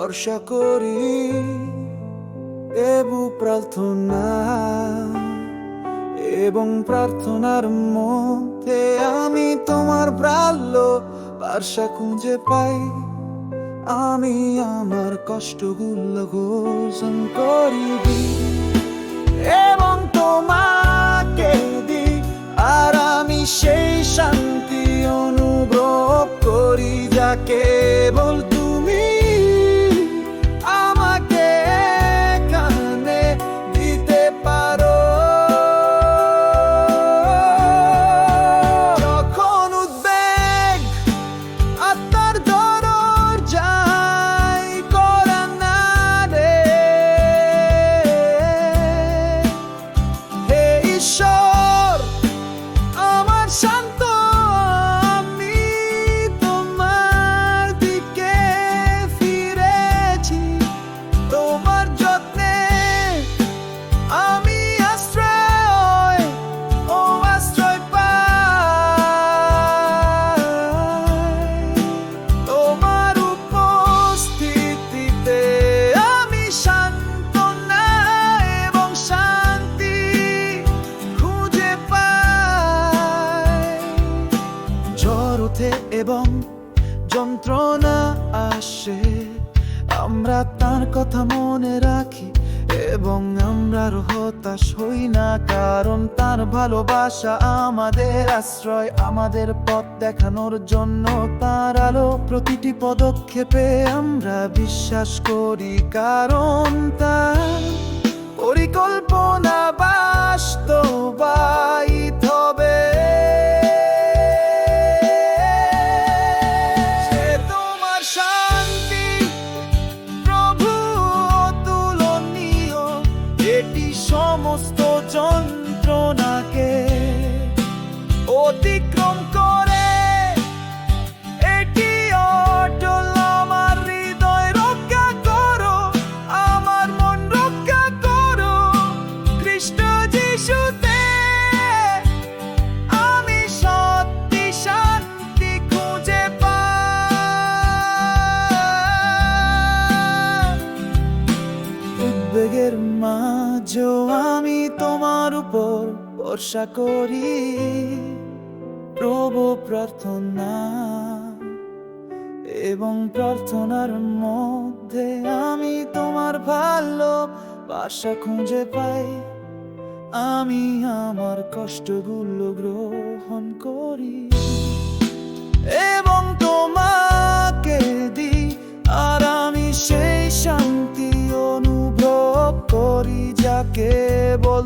ভরসা করি। দেব প্রার্থনা এবং প্রার্থনার মধ্যে আমি তোমার ভালোবাসা খুঁজে পাই। আমি আমার কষ্টগুলো ঘোষণ করি এবং তোমাকে দিই, আর আমি সেই শান্তি অনুভব করি যা কেবল তুমি আমাকে এখানে দিতে পারো। যখন উদ্বেগ আত্মার দরজায় করা নাড়ে, হে ঈশ্বর আমার শান্ত, আমি তোমার দিকে ফিরেছি। তোমার যত্নে আমি আশ্রয় পাই। তোমার উপস্থিতিতে আমি সান্ত্বনা এবং শান্তি খুঁজে পাই। ঝড় ওঠে এবং যন্ত্রণা আসে, আমরা তার কথা মনে রাখি এবং আমরা হতাশ হই না, কারণ তার ভালোবাসা আমাদের আশ্রয়। আমাদের পথ দেখানোর জন্য তার আলো প্রতিটি পদক্ষেপে আমরা বিশ্বাস করি, কারণ তার পরিকল্পনা বাস্তবায়িত হবে। সে তোমার শান্তি প্রভু অতুলনীয়, এটি সমস্ত যন্ত্রণাকে অতিক্রম করে। এটি অটল, আমার হৃদয় রক্ষা করো, আমার মন রক্ষা করো খ্রিস্ট যিশুতে। আমি সত্যি শান্তি খুঁজে পাই। উদ্বেগের মাঝেও আমি তোমার উপর ভরসা করি। প্রভু প্রার্থনা এবং প্রার্থনার মধ্যে আমি তোমার ভালোবাসা খুঁজে পাই। আমি আমার কষ্টগুলো গ্রহণ করি এবং তোমাকে দিই, আর আমি সেই শান্তি অনুভব করি যা কেবল